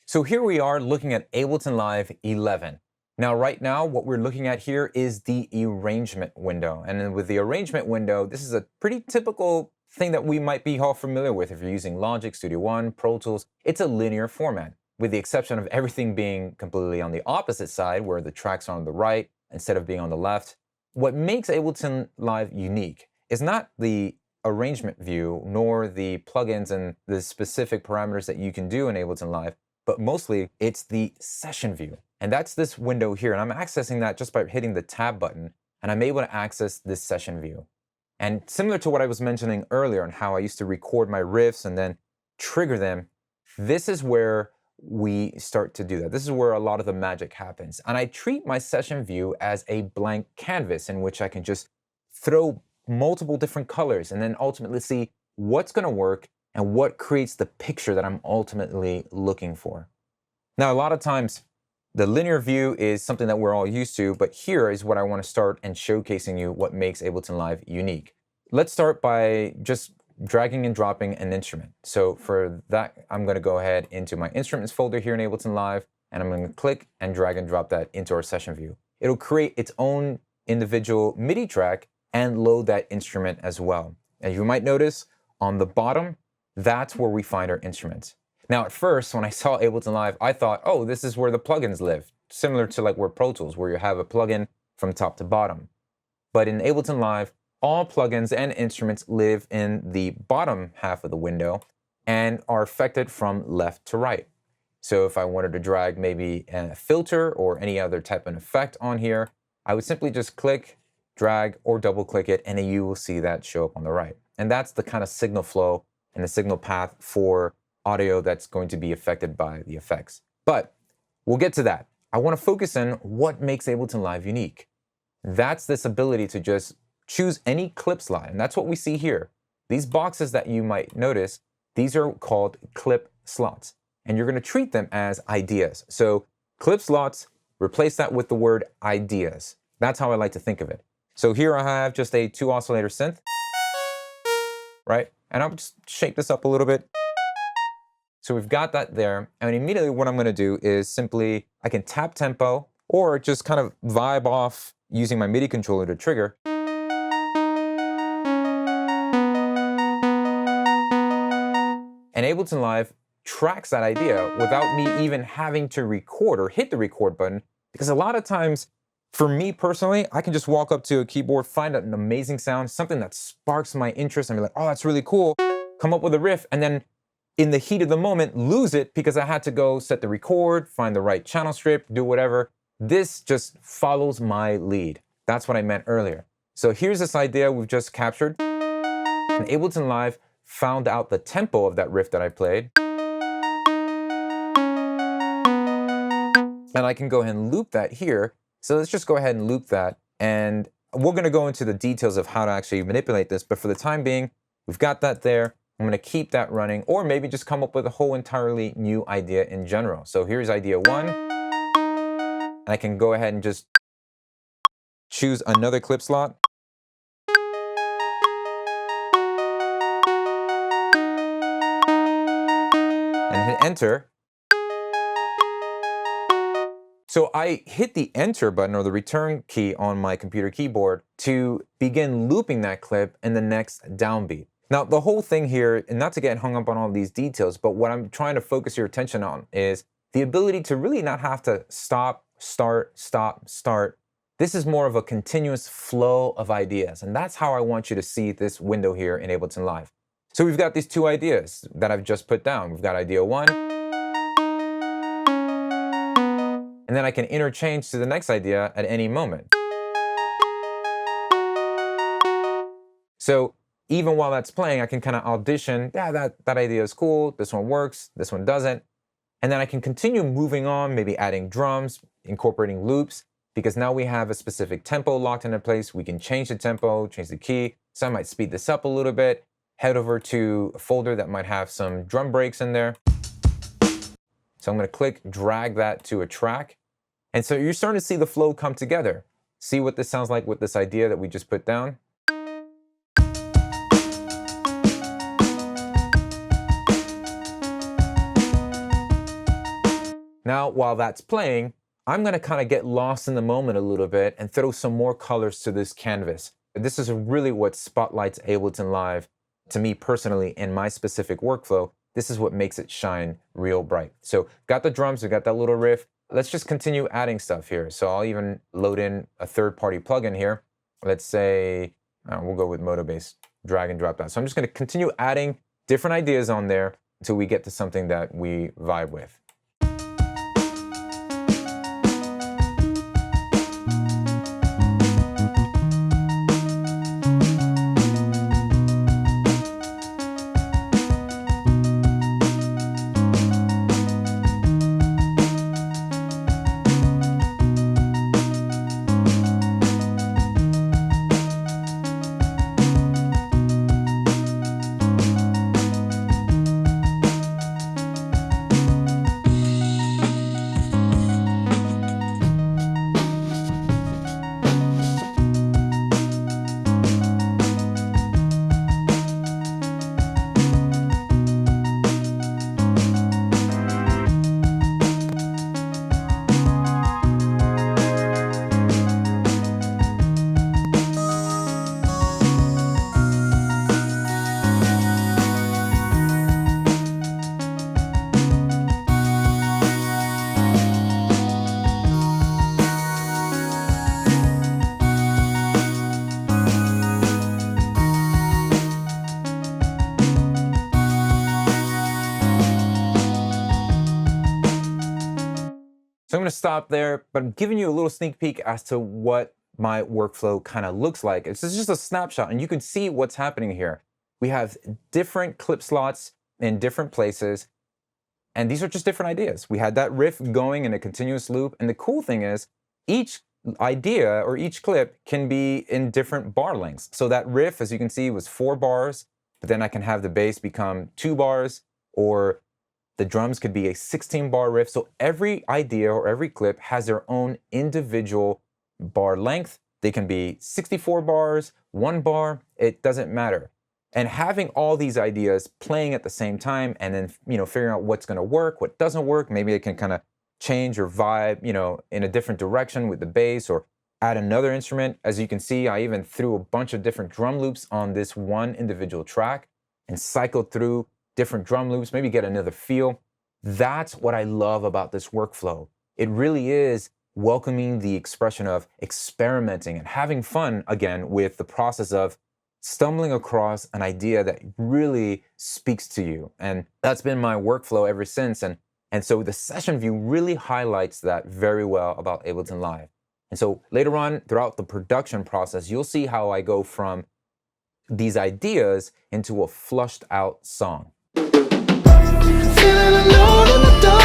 So here we are looking at Ableton Live 11. Now, right now, what we're looking at here is the arrangement window. And then with the arrangement window, this is a pretty typical thing that we might be all familiar with if you're using Logic, Studio One, Pro Tools. It's a linear format, with the exception of everything being completely on the opposite side, where the tracks are on the right instead of being on the left. What makes Ableton Live unique is not the arrangement view, nor the plugins and the specific parameters that you can do in Ableton Live, but mostly it's the session view. And that's this window here. And I'm accessing that just by hitting the tab button, and I'm able to access this session view. And similar to what I was mentioning earlier on how I used to record my riffs and then trigger them, this is where we start to do that. This is where a lot of the magic happens. And I treat my session view as a blank canvas in which I can just throw multiple different colors and then ultimately see what's going to work and what creates the picture that I'm ultimately looking for. Now, a lot of times, the linear view is something that we're all used to, but here is what I want to start and showcasing you what makes Ableton Live unique. Let's start by just dragging and dropping an instrument. So for that, I'm going to go ahead into my instruments folder here in Ableton Live, and I'm going to click and drag and drop that into our session view. It'll create its own individual MIDI track and load that instrument as well. And you might notice on the bottom, that's where we find our instruments. Now, at first, when I saw Ableton Live, I thought, oh, this is where the plugins live, similar to like where Pro Tools, where you have a plugin from top to bottom. But in Ableton Live, all plugins and instruments live in the bottom half of the window and are affected from left to right. So if I wanted to drag maybe a filter or any other type of effect on here, I would simply just click, drag, or double click it, and then you will see that show up on the right. And that's the kind of signal flow and the signal path for audio that's going to be affected by the effects. But we'll get to that. I want to focus on what makes Ableton Live unique. That's this ability to just choose any clip slot, and that's what we see here. These boxes that you might notice, these are called clip slots, and you're going to treat them as ideas. So clip slots, replace that with the word ideas. That's how I like to think of it. So here I have just a 2 oscillator synth, right? And I'll just shake this up a little bit. So we've got that there. And immediately what I'm going to do is simply, I can tap tempo or just kind of vibe off using my MIDI controller to trigger. And Ableton Live tracks that idea without me even having to record or hit the record button. Because a lot of times, for me personally, I can just walk up to a keyboard, find an amazing sound, something that sparks my interest, and be like, oh, that's really cool. Come up with a riff, and then in the heat of the moment, lose it because I had to go set the record, find the right channel strip, do whatever. This just follows my lead. That's what I meant earlier. So here's this idea we've just captured. And Ableton Live found out the tempo of that riff that I played. And I can go ahead and loop that here. So let's just go ahead and loop that. And we're going to go into the details of how to actually manipulate this. But for the time being, we've got that there. I'm going to keep that running, or maybe just come up with a whole entirely new idea in general. So here's idea 1. And I can go ahead and just choose another clip slot. And hit enter. So I hit the enter button or the return key on my computer keyboard to begin looping that clip in the next downbeat. Now, the whole thing here, and not to get hung up on all these details, but what I'm trying to focus your attention on is the ability to really not have to stop, start, stop, start. This is more of a continuous flow of ideas, and that's how I want you to see this window here in Ableton Live. So we've got these 2 ideas that I've just put down. We've got idea 1, and then I can interchange to the next idea at any moment. So even while that's playing, I can kind of audition, yeah, that idea is cool, this one works, this one doesn't. And then I can continue moving on, maybe adding drums, incorporating loops, because now we have a specific tempo locked into place. We can change the tempo, change the key. So I might speed this up a little bit, head over to a folder that might have some drum breaks in there. So I'm going to click, drag that to a track. And so you're starting to see the flow come together. See what this sounds like with this idea that we just put down. Now, while that's playing, I'm gonna kind of get lost in the moment a little bit and throw some more colors to this canvas. This is really what spotlights Ableton Live to me personally in my specific workflow. This is what makes it shine real bright. So got the drums, we got that little riff. Let's just continue adding stuff here. So I'll even load in a third-party plugin here. Let's say, we'll go with Moto-Bass, drag and drop that. So I'm just gonna continue adding different ideas on there until we get to something that we vibe with. So I'm going to stop there, but I'm giving you a little sneak peek as to what my workflow kind of looks like. This is just a snapshot, and you can see what's happening here. We have different clip slots in different places, and these are just different ideas. We had that riff going in a continuous loop, and the cool thing is each idea or each clip can be in different bar lengths. So that riff, as you can see, was 4 bars, but then I can have the bass become 2 bars, or the drums could be a 16-bar riff. So every idea or every clip has their own individual bar length. They can be 64 bars, 1 bar, it doesn't matter. And having all these ideas playing at the same time and then, figuring out what's gonna work, what doesn't work, maybe it can kind of change or vibe, in a different direction with the bass or add another instrument. As you can see, I even threw a bunch of different drum loops on this one individual track and cycled through different drum loops, maybe get another feel. That's what I love about this workflow. It really is welcoming the expression of experimenting and having fun again with the process of stumbling across an idea that really speaks to you. And that's been my workflow ever since. And so the session view really highlights that very well about Ableton Live. And so later on throughout the production process, you'll see how I go from these ideas into a flushed out song. Feeling alone in the dark.